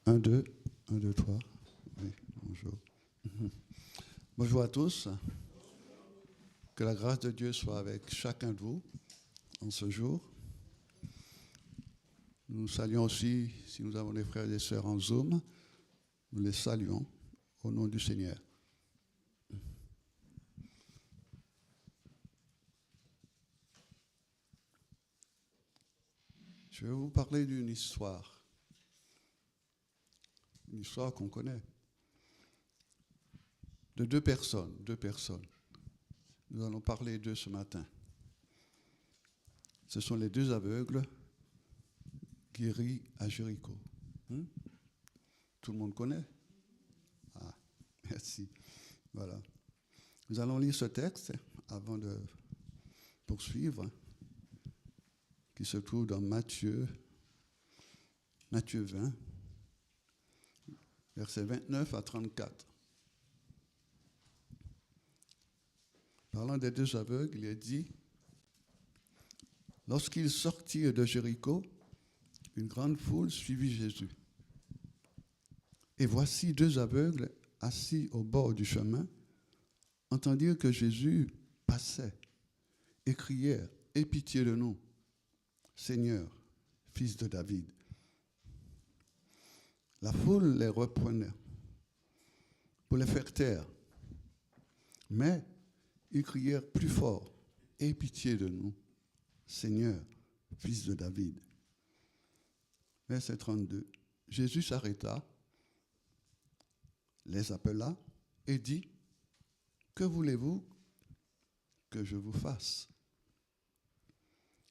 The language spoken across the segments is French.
Un, deux, 3. Oui, bonjour. Bonjour à tous. Que la grâce de Dieu soit avec chacun de vous en ce jour. Nous saluons aussi, si nous avons des frères et des sœurs en Zoom, nous les saluons au nom du Seigneur. Je vais vous parler d'une histoire qu'on connaît, de deux personnes. Nous allons parler d'eux ce matin. Ce sont les deux aveugles guéris à Jéricho. Tout le monde connaît? Ah, merci. Voilà. Nous allons lire ce texte avant de poursuivre, qui se trouve dans Matthieu 20, versets 29 à 34. Parlant des deux aveugles, il est dit: lorsqu'ils sortirent de Jéricho, une grande foule suivit Jésus. Et voici deux aveugles assis au bord du chemin entendirent que Jésus passait et crièrent: aie pitié de nous, Seigneur, fils de David. La foule les reprenait pour les faire taire, mais ils crièrent plus fort: aie pitié de nous, Seigneur, fils de David. Verset 32. Jésus s'arrêta, les appela et dit: que voulez-vous que je vous fasse?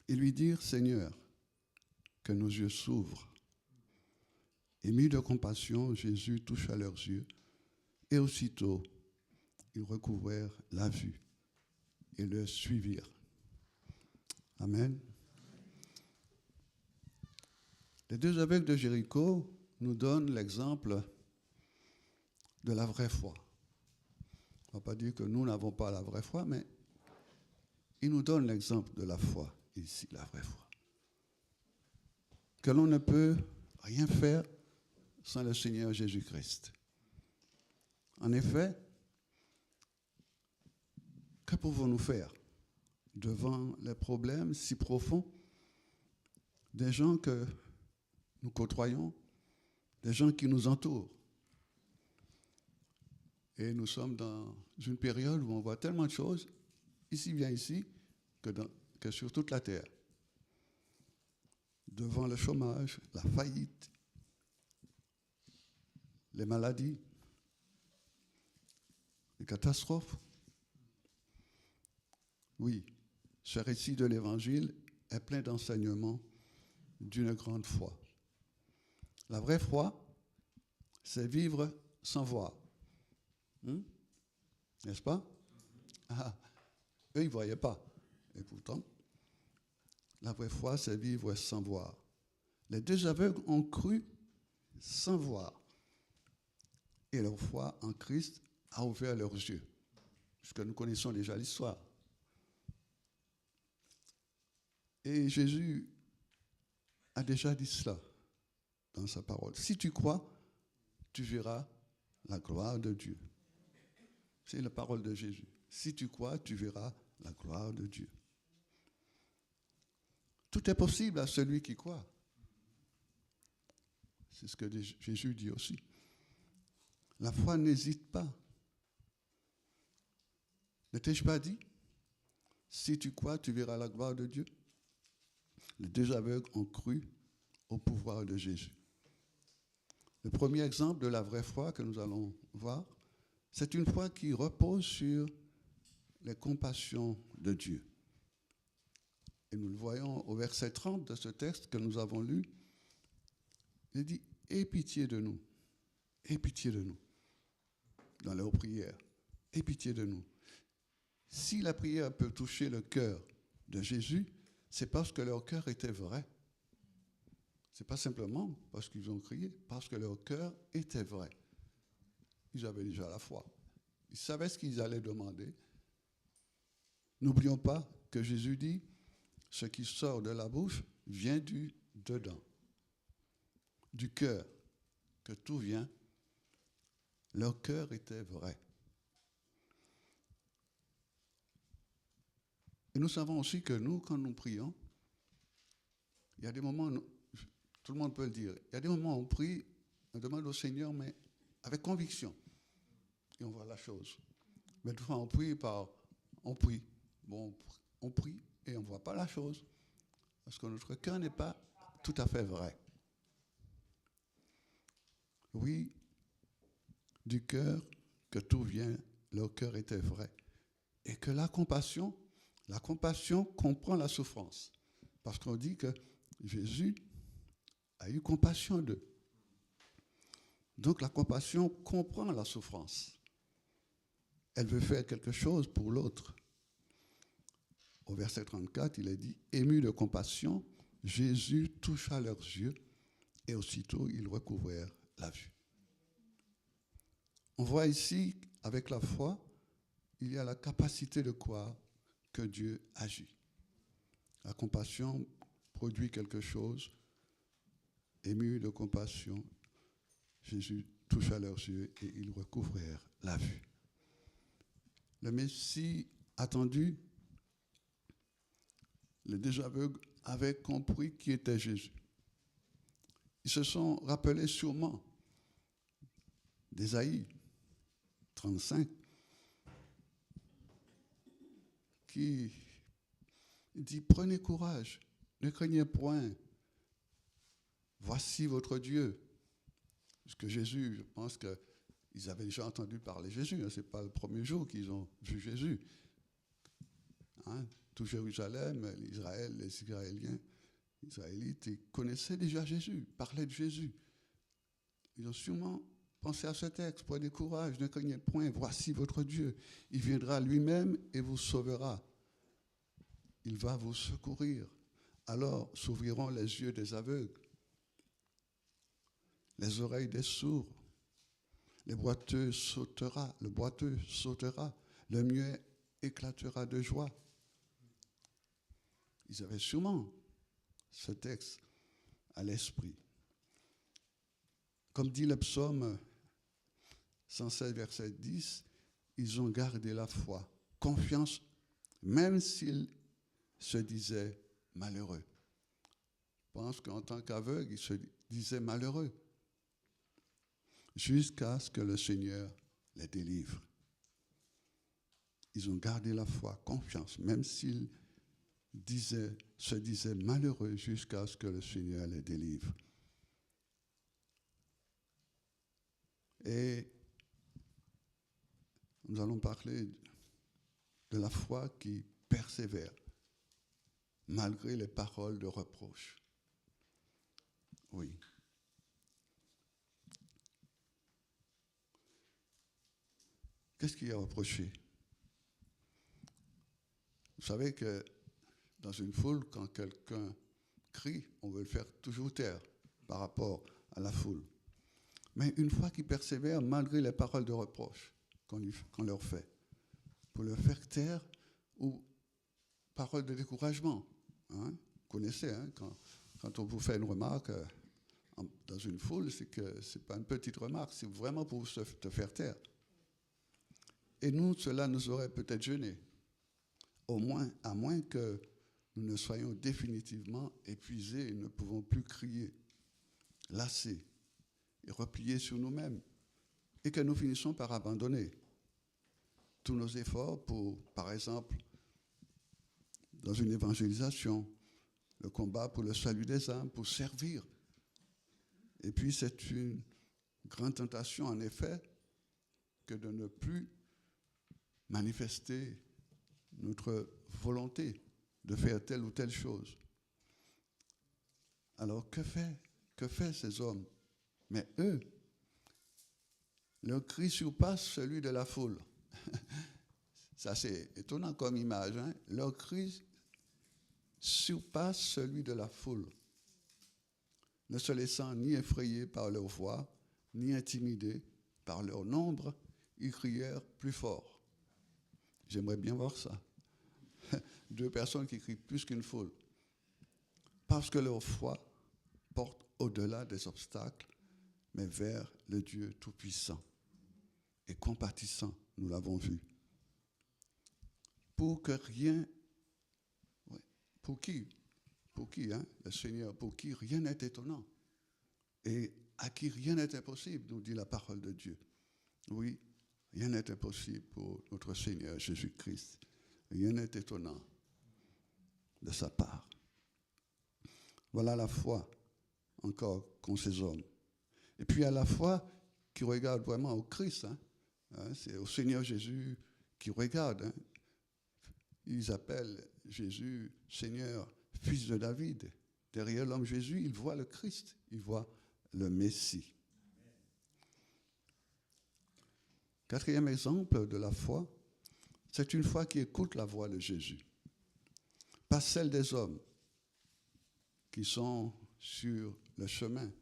Ils lui dirent: Seigneur, que nos yeux s'ouvrent. Ému de compassion, Jésus toucha leurs yeux, et aussitôt, ils recouvrèrent la vue et le suivirent. Amen. Les deux aveugles de Jéricho nous donnent l'exemple de la vraie foi. On ne va pas dire que nous n'avons pas la vraie foi, mais ils nous donnent l'exemple de la foi, ici, la vraie foi. Que l'on ne peut rien faire sans le Seigneur Jésus-Christ. En effet, que pouvons-nous faire devant les problèmes si profonds des gens que nous côtoyons, des gens qui nous entourent? Et nous sommes dans une période où on voit tellement de choses, bien ici, que sur toute la terre. Devant le chômage, la faillite, les maladies, les catastrophes. Oui, ce récit de l'Évangile est plein d'enseignements d'une grande foi. La vraie foi, c'est vivre sans voir. N'est-ce pas? Eux, ils ne voyaient pas. Et pourtant, la vraie foi, c'est vivre sans voir. Les deux aveugles ont cru sans voir. Et leur foi en Christ a ouvert leurs yeux. Puisque nous connaissons déjà l'histoire. Et Jésus a déjà dit cela dans sa parole. Si tu crois, tu verras la gloire de Dieu. C'est la parole de Jésus. Si tu crois, tu verras la gloire de Dieu. Tout est possible à celui qui croit. C'est ce que Jésus dit aussi. La foi n'hésite pas. Ne t'ai-je pas dit? Si tu crois, tu verras la gloire de Dieu. Les deux aveugles ont cru au pouvoir de Jésus. Le premier exemple de la vraie foi que nous allons voir, c'est une foi qui repose sur les compassions de Dieu. Et nous le voyons au verset 30 de ce texte que nous avons lu. Il dit: aie pitié de nous. Aie pitié de nous. Dans leur prière. Aie pitié de nous. Si la prière peut toucher le cœur de Jésus, c'est parce que leur cœur était vrai. Ce n'est pas simplement parce qu'ils ont crié, parce que leur cœur était vrai. Ils avaient déjà la foi. Ils savaient ce qu'ils allaient demander. N'oublions pas que Jésus dit: ce qui sort de la bouche vient du dedans, du cœur. que tout vient, leur cœur était vrai. Et nous savons aussi que nous, quand nous prions, il y a des moments, tout le monde peut le dire, il y a des moments où on prie, on demande au Seigneur, mais avec conviction, et on voit la chose. Mais des fois, on prie. Bon, on prie et on ne voit pas la chose, parce que notre cœur n'est pas tout à fait vrai. Oui, du cœur que tout vient, leur cœur était vrai. Et que la compassion comprend la souffrance. Parce qu'on dit que Jésus a eu compassion d'eux. Donc la compassion comprend la souffrance. Elle veut faire quelque chose pour l'autre. Au verset 34, il est dit, ému de compassion, Jésus toucha leurs yeux et aussitôt ils recouvrèrent la vue. On voit ici, avec la foi, il y a la capacité de croire que Dieu agit. La compassion produit quelque chose. Ému de compassion, Jésus toucha leurs yeux et ils recouvrèrent la vue. Le Messie attendu, les deux aveugles avaient compris qui était Jésus. Ils se sont rappelés sûrement d'Ésaïe 35, qui dit « Prenez courage, ne craignez point, voici votre Dieu ». Parce que Jésus, je pense qu'ils avaient déjà entendu parler de Jésus. Ce n'est pas le premier jour qu'ils ont vu Jésus. Tout Jérusalem, Israël, les Israélites, ils connaissaient déjà Jésus, parlaient de Jésus. Ils ont sûrement pensé à ce texte, prenez courage, ne craignez point, voici votre Dieu. Il viendra lui-même et vous sauvera. Il va vous secourir. Alors s'ouvriront les yeux des aveugles, les oreilles des sourds, le boiteux sautera, le muet éclatera de joie. Ils avaient sûrement ce texte à l'esprit. Comme dit le psaume 116, verset 10, ils ont gardé la foi, confiance, même s'ils se disaient malheureux. Je pense qu'en tant qu'aveugle, ils se disaient malheureux, jusqu'à ce que le Seigneur les délivre. Ils ont gardé la foi, confiance, même s'ils se disaient malheureux, jusqu'à ce que le Seigneur les délivre. Et nous allons parler de la foi qui persévère, malgré les paroles de reproche. Oui. Qu'est-ce qui est reproché? Vous savez que dans une foule, quand quelqu'un crie, on veut le faire toujours taire par rapport à la foule. Mais une foi qui persévère malgré les paroles de reproche qu'on leur fait, pour leur faire taire, ou paroles de découragement. Vous connaissez, quand on vous fait une remarque dans une foule, c'est que ce n'est pas une petite remarque, c'est vraiment pour te faire taire. Et nous, cela nous aurait peut-être gênés, à moins que nous ne soyons définitivement épuisés et ne pouvons plus crier, lassés et repliés sur nous-mêmes, et que nous finissons par abandonner tous nos efforts pour, par exemple, dans une évangélisation, le combat pour le salut des âmes, pour servir. Et puis c'est une grande tentation, en effet, que de ne plus manifester notre volonté de faire telle ou telle chose. Alors que fait ces hommes? Mais eux, leur cri surpasse celui de la foule. Ça, c'est étonnant comme image. Leur cri surpasse celui de la foule, ne se laissant ni effrayer par leur voix, ni intimider par leur nombre, ils crièrent plus fort. J'aimerais bien voir ça. 2 personnes qui crient plus qu'une foule. Parce que leur foi porte au-delà des obstacles, mais vers le Dieu Tout-Puissant et compatissant, nous l'avons vu. Pour que rien, pour qui, le Seigneur, pour qui rien n'est étonnant et à qui rien n'est impossible, nous dit la parole de Dieu. Oui, rien n'est impossible pour notre Seigneur Jésus-Christ. Rien n'est étonnant de sa part. Voilà la foi encore qu'ont ces hommes. Et puis à la foi qui regarde vraiment au Christ. C'est au Seigneur Jésus qui regarde. Ils appellent Jésus Seigneur, fils de David. Derrière l'homme Jésus, ils voient le Christ, ils voient le Messie. Quatrième exemple de la foi, c'est une foi qui écoute la voix de Jésus. Pas celle des hommes qui sont sur le chemin,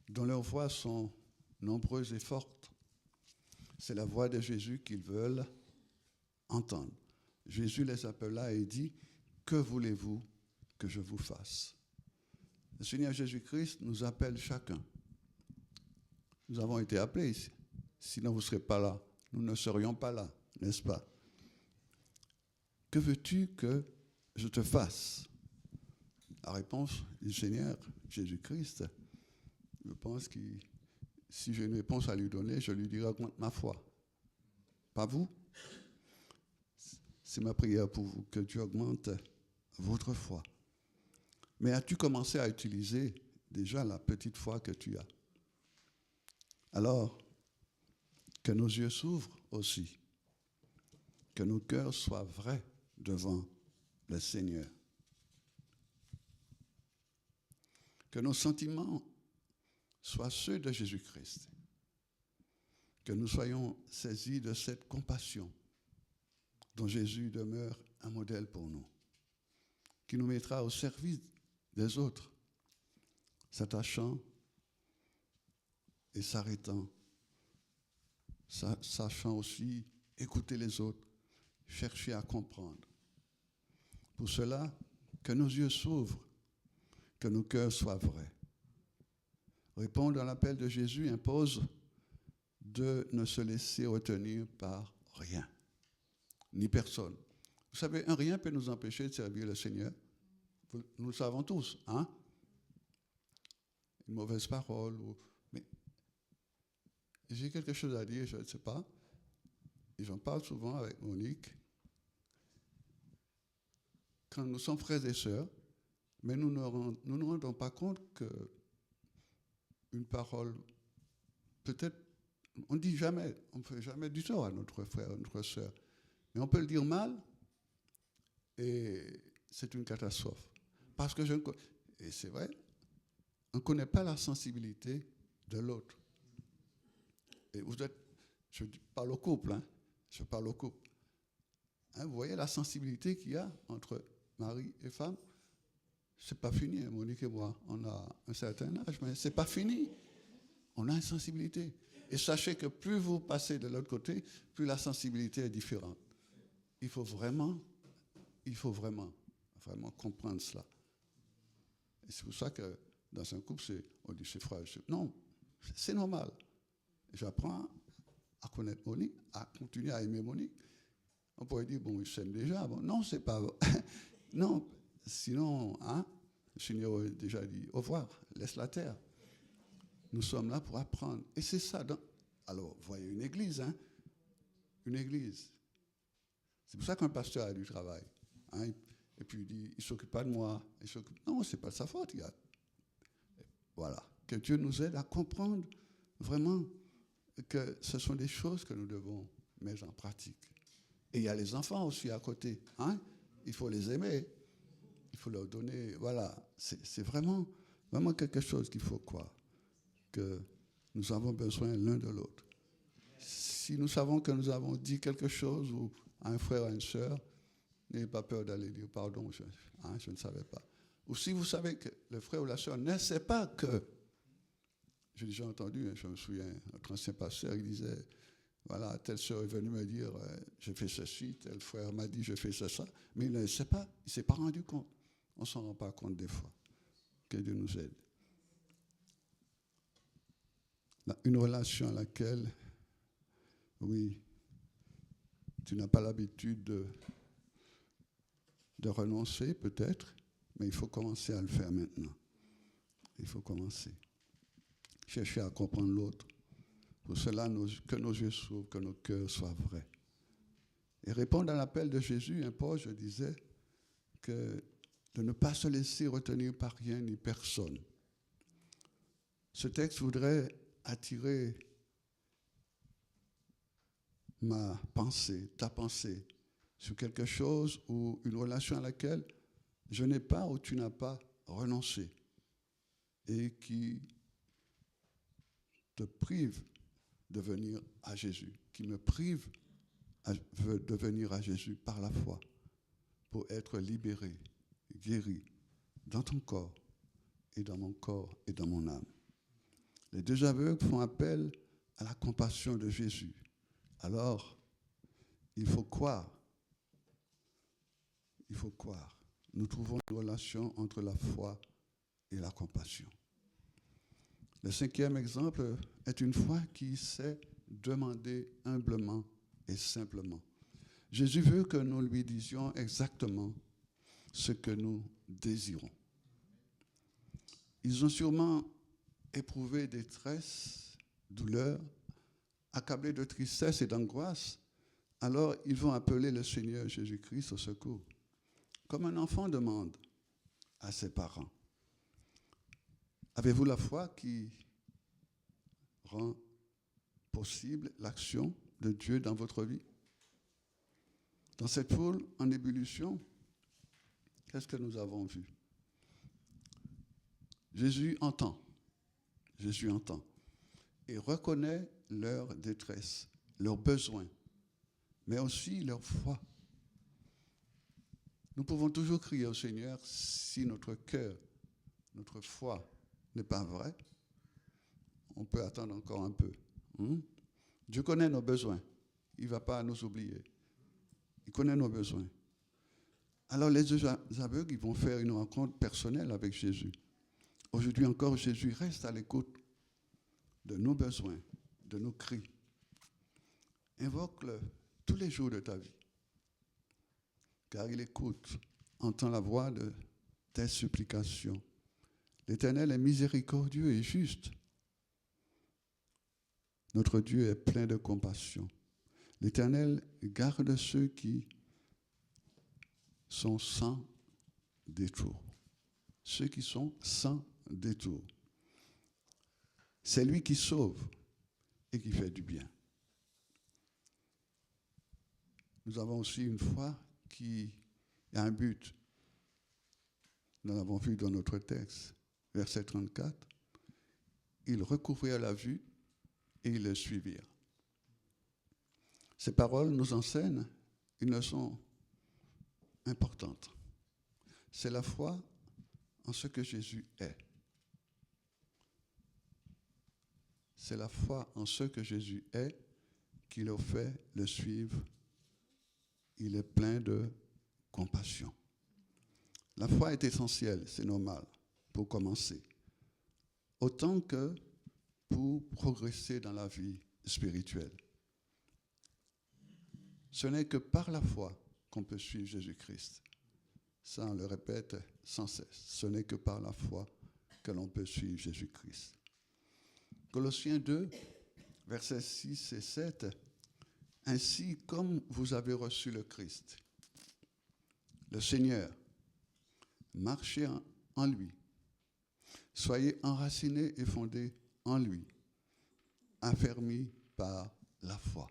dont leurs voix sont nombreuses et fortes. C'est la voix de Jésus qu'ils veulent entendre. Jésus les appela et dit, « Que voulez-vous que je vous fasse ?» Le Seigneur Jésus-Christ nous appelle chacun. Nous avons été appelés ici. Sinon, vous ne serez pas là. Nous ne serions pas là, n'est-ce pas? Que veux-tu que je te fasse? La réponse du Seigneur Jésus-Christ, je pense que si j'ai une réponse à lui donner, je lui dirai augmente ma foi. Pas vous? C'est ma prière pour vous, que Dieu augmente votre foi. Mais as-tu commencé à utiliser déjà la petite foi que tu as? Alors, que nos yeux s'ouvrent aussi, que nos cœurs soient vrais devant le Seigneur. Que nos sentiments soient ceux de Jésus-Christ. Que nous soyons saisis de cette compassion dont Jésus demeure un modèle pour nous, qui nous mettra au service des autres, s'attachant et s'arrêtant, sachant aussi écouter les autres, chercher à comprendre. Pour cela, que nos yeux s'ouvrent, que nos cœurs soient vrais. Répondre à l'appel de Jésus impose de ne se laisser retenir par rien, ni personne. Vous savez, un rien peut nous empêcher de servir le Seigneur. Nous le savons tous, hein? Une mauvaise parole. Mais j'ai quelque chose à dire, je ne sais pas. Et j'en parle souvent avec Monique. Quand nous sommes frères et sœurs, mais nous ne nous rendons pas compte qu'une parole, peut-être, on ne dit jamais, on ne fait jamais du tort à notre frère, à notre sœur. Mais on peut le dire mal, et c'est une catastrophe. Parce que et c'est vrai, on ne connaît pas la sensibilité de l'autre. Et vous êtes, je parle au couple, je parle au couple. Vous voyez la sensibilité qu'il y a entre mari et femme? C'est pas fini, Monique et moi. On a un certain âge, mais c'est pas fini. On a une sensibilité. Et sachez que plus vous passez de l'autre côté, plus la sensibilité est différente. Il faut vraiment comprendre cela. Et c'est pour ça que dans un couple, on dit c'est frère. Non, c'est normal. J'apprends à connaître Monique, à continuer à aimer Monique. On pourrait dire, bon, ils s'aiment déjà. Bon, non, c'est pas... non, sinon, le Seigneur a déjà dit, au revoir, laisse la terre. Nous sommes là pour apprendre. Et c'est ça. Alors, vous voyez une église, une église. C'est pour ça qu'un pasteur a du travail. Et puis il dit, il ne s'occupe pas de moi. Non, ce n'est pas de sa faute. Voilà. Que Dieu nous aide à comprendre vraiment que ce sont des choses que nous devons mettre en pratique. Et il y a les enfants aussi à côté. Il faut les aimer. Il faut leur donner... Voilà. C'est vraiment quelque chose qu'il faut croire. Que nous avons besoin l'un de l'autre. Si nous savons que nous avons dit quelque chose ou à un frère ou à une sœur, n'ayez pas peur d'aller dire pardon, je ne savais pas. Ou si vous savez que le frère ou la sœur ne sait pas que, j'ai déjà entendu, je me souviens, notre ancien pasteur, il disait, voilà, telle sœur est venue me dire, je fais ceci, tel frère m'a dit, je fais ça, mais il ne sait pas, il ne s'est pas rendu compte. On ne s'en rend pas compte des fois. Que Dieu nous aide. Une relation à laquelle, oui, tu n'as pas l'habitude de renoncer peut-être, mais il faut commencer à le faire maintenant. Il faut commencer. Chercher à comprendre l'autre. Pour cela, que nos yeux s'ouvrent, que nos cœurs soient vrais. Et répondre à l'appel de Jésus impose, je disais, que de ne pas se laisser retenir par rien ni personne. Ce texte voudrait attirer ma pensée, ta pensée, sur quelque chose ou une relation à laquelle je n'ai pas ou tu n'as pas renoncé et qui te prive de venir à Jésus, qui me prive de venir à Jésus par la foi pour être libéré, guéri dans ton corps et dans mon corps et dans mon âme. Les deux aveugles font appel à la compassion de Jésus. Alors, il faut croire. Il faut croire. Nous trouvons une relation entre la foi et la compassion. Le cinquième exemple est une foi qui sait demander humblement et simplement. Jésus veut que nous lui disions exactement ce que nous désirons. Ils ont sûrement éprouvé détresse, douleur, accablés de tristesse et d'angoisse. Alors ils vont appeler le Seigneur Jésus-Christ au secours, comme un enfant demande à ses parents. Avez-vous la foi qui rend possible l'action de Dieu dans votre vie? Dans cette foule en ébullition, qu'est-ce que nous avons vu? Jésus entend et reconnaît leur détresse, leurs besoins, mais aussi leur foi. Nous pouvons toujours crier au Seigneur si notre cœur, notre foi n'est pas vrai. On peut attendre encore un peu. Dieu connaît nos besoins. Il ne va pas nous oublier. Il connaît nos besoins. Alors les deux aveugles, ils vont faire une rencontre personnelle avec Jésus. Aujourd'hui encore, Jésus reste à l'écoute de nos besoins, de nos cris. Invoque-le tous les jours de ta vie, car il écoute, entend la voix de tes supplications. L'Éternel est miséricordieux et juste. Notre Dieu est plein de compassion. L'Éternel garde ceux qui sont sans détour. Ceux qui sont sans détour. C'est lui qui sauve et qui fait du bien. Nous avons aussi une foi qui a un but. Nous l'avons vu dans notre texte, verset 34. Ils recouvrirent la vue et ils le suivirent. Ces paroles nous enseignent une leçon importante. C'est la foi en ce que Jésus est. C'est la foi en ce que Jésus est qui leur fait le suivre. Il est plein de compassion. La foi est essentielle, c'est normal, pour commencer. Autant que pour progresser dans la vie spirituelle. Ce n'est que par la foi qu'on peut suivre Jésus-Christ. Ça, on le répète sans cesse. Ce n'est que par la foi que l'on peut suivre Jésus-Christ. Colossiens 2, versets 6 et 7. Ainsi, comme vous avez reçu le Christ, le Seigneur, marchez en lui. Soyez enracinés et fondés en lui, affermis par la foi.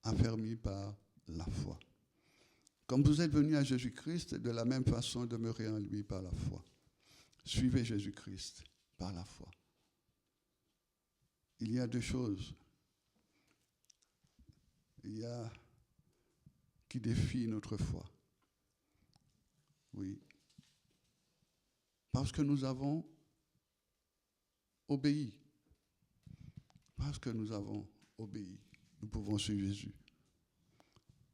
Affermis par la foi. Comme vous êtes venus à Jésus-Christ, de la même façon, demeurez en lui par la foi. Suivez Jésus-Christ par la foi. Il y a deux choses. Il y a qui défient notre foi. Oui. Parce que nous avons obéi. Parce que nous avons obéi, nous pouvons suivre Jésus.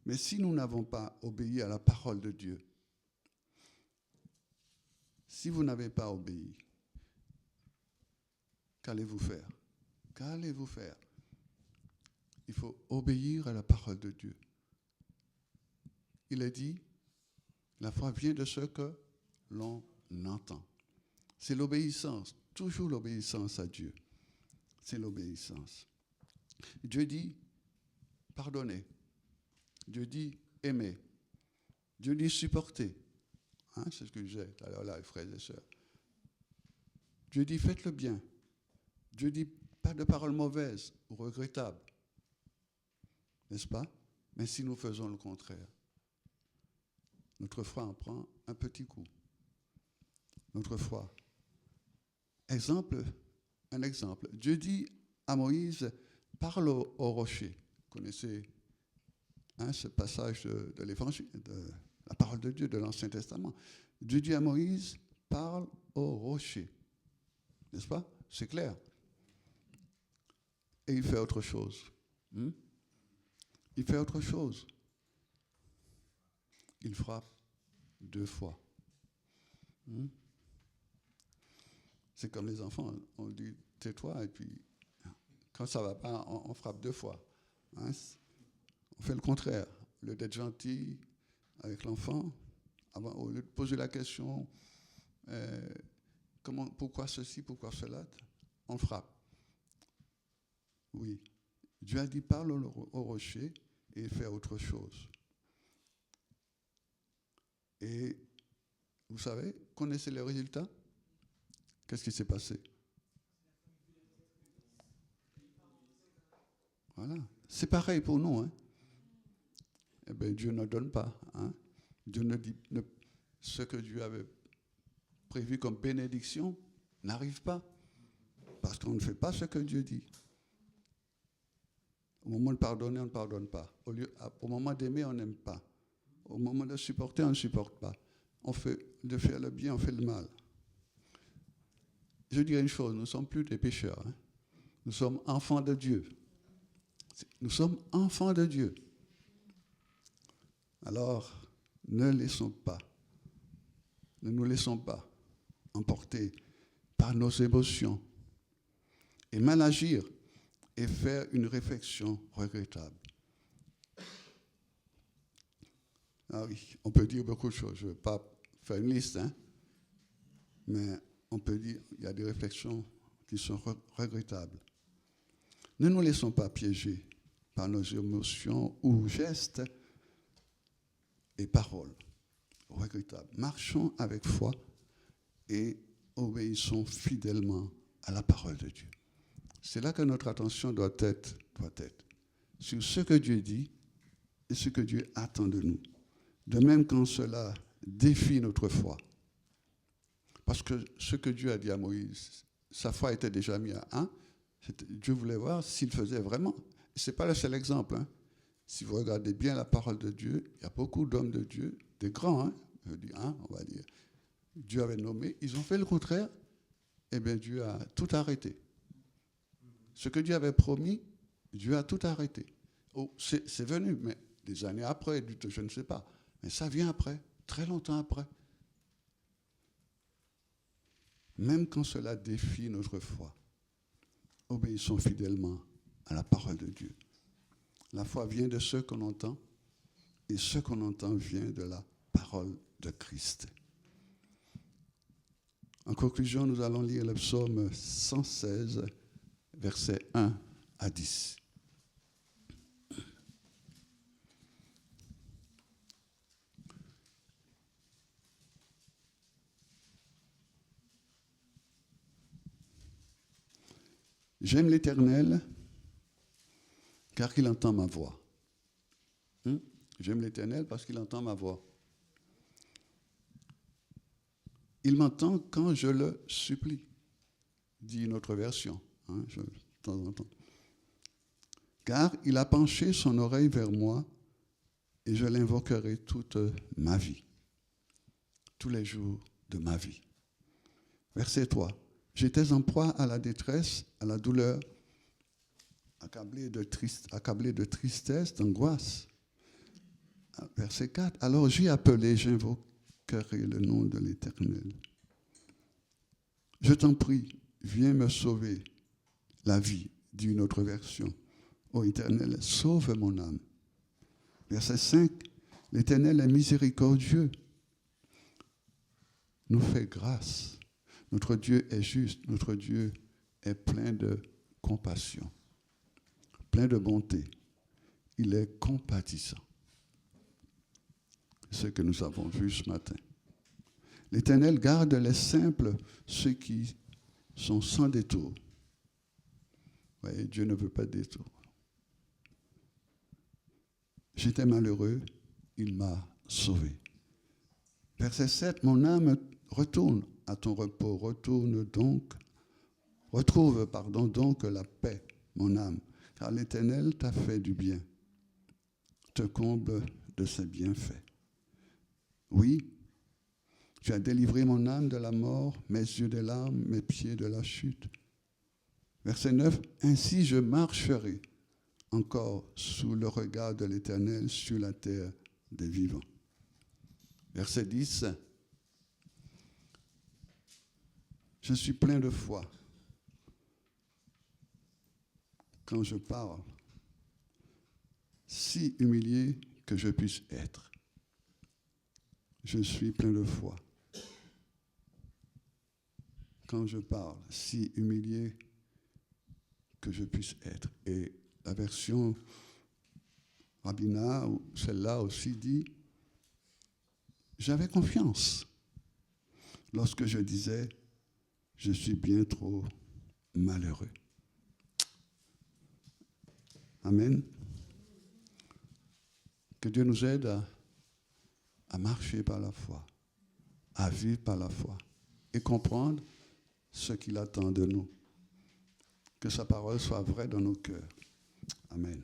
Mais si nous n'avons pas obéi à la parole de Dieu, si vous n'avez pas obéi, qu'allez-vous faire? Qu'allez-vous faire? Il faut obéir à la parole de Dieu. Il est dit, la foi vient de ce que l'on entend. C'est l'obéissance, toujours l'obéissance à Dieu. C'est l'obéissance. Dieu dit, pardonnez. Dieu dit, aimez. Dieu dit, supportez. Hein, c'est ce que je disais tout à l'heure, là, frères et sœurs. Dieu dit, faites le bien. Dieu dit, pas de paroles mauvaises ou regrettables. N'est-ce pas? Mais si nous faisons le contraire, notre foi en prend un petit coup. Notre foi. Un exemple. Dieu dit à Moïse, parle au rocher. Vous connaissez ce passage de l'Évangile, de la parole de Dieu, de l'Ancien Testament. Dieu dit à Moïse, parle au rocher. N'est-ce pas? C'est clair. Et il fait autre chose. Il fait autre chose. Il frappe 2 fois. C'est comme les enfants. On dit, tais-toi, et puis, quand ça ne va pas, on frappe 2 fois. On fait le contraire. Au lieu d'être gentil avec l'enfant, au lieu de poser la question, pourquoi ceci, pourquoi cela, on frappe. Oui. Dieu a dit, parle au rocher, et il fait autre chose. Et vous savez, connaissez les résultats? Qu'est-ce qui s'est passé? Voilà. C'est pareil pour nous. Eh bien, Dieu ne donne pas. Dieu ne dit ce que Dieu avait prévu comme bénédiction n'arrive pas. Parce qu'on ne fait pas ce que Dieu dit. Au moment de pardonner, on ne pardonne pas. Au moment d'aimer, on n'aime pas. Au moment de supporter, on ne supporte pas. De faire le bien, on fait le mal. Je dirais une chose, nous ne sommes plus des pécheurs. Nous sommes enfants de Dieu. Nous sommes enfants de Dieu. Alors, ne nous laissons pas emporter par nos émotions et mal agir et faire une réflexion regrettable. Ah oui, on peut dire beaucoup de choses. Je ne vais pas faire une liste, mais on peut dire qu'il y a des réflexions qui sont regrettables. Ne nous laissons pas piéger par nos émotions ou gestes et paroles regrettables. Marchons avec foi et obéissons fidèlement à la parole de Dieu. C'est là que notre attention doit être sur ce que Dieu dit et ce que Dieu attend de nous. De même quand cela défie notre foi. Parce que ce que Dieu a dit à Moïse, sa foi était déjà mise à 1. Dieu voulait voir s'il faisait vraiment. Ce n'est pas le seul exemple. Si vous regardez bien la parole de Dieu, il y a beaucoup d'hommes de Dieu, des grands, je dis, on va dire. Dieu avait nommé, ils ont fait le contraire, et bien Dieu a tout arrêté. Ce que Dieu avait promis, Dieu a tout arrêté. C'est venu, mais des années après, je ne sais pas. Mais ça vient après, très longtemps après. Même quand cela défie notre foi, obéissons fidèlement à la parole de Dieu. La foi vient de ce qu'on entend, et ce qu'on entend vient de la parole de Christ. En conclusion, nous allons lire le psaume 116, versets 1 à 10. J'aime l'Éternel, car il entend ma voix. J'aime l'Éternel parce qu'il entend ma voix. Il m'entend quand je le supplie, dit une autre version, de temps en temps. Car il a penché son oreille vers moi et je l'invoquerai toute ma vie, tous les jours de ma vie. Verset 3. J'étais en proie à la détresse, à la douleur, accablé de tristesse, d'angoisse. Verset 4. Alors j'ai appelé, j'invoquerai le nom de l'Éternel. Je t'en prie, viens me sauver, la vie, dit une autre version. Ô Éternel, sauve mon âme. Verset 5, l'Éternel est miséricordieux, nous fait grâce. Notre Dieu est juste, notre Dieu est plein de compassion, plein de bonté. Il est compatissant. C'est ce que nous avons vu ce matin. L'Éternel garde les simples, ceux qui sont sans détour. Vous voyez, Dieu ne veut pas de détour. J'étais malheureux, il m'a sauvé. Verset 7, mon âme retourne à ton repos, retrouve donc la paix, mon âme, car l'Éternel t'a fait du bien, te comble de ses bienfaits. Oui, tu as délivré mon âme de la mort, mes yeux des larmes, mes pieds de la chute. Verset 9, ainsi je marcherai encore sous le regard de l'Éternel sur la terre des vivants. Verset 10, je suis plein de foi quand je parle, si humilié que je puisse être. Je suis plein de foi quand je parle, si humilié que je puisse être. Et la version Rabbina, celle-là aussi dit, j'avais confiance lorsque je disais, je suis bien trop malheureux. Amen. Que Dieu nous aide à marcher par la foi, à vivre par la foi et comprendre ce qu'il attend de nous. Que sa parole soit vraie dans nos cœurs. Amen.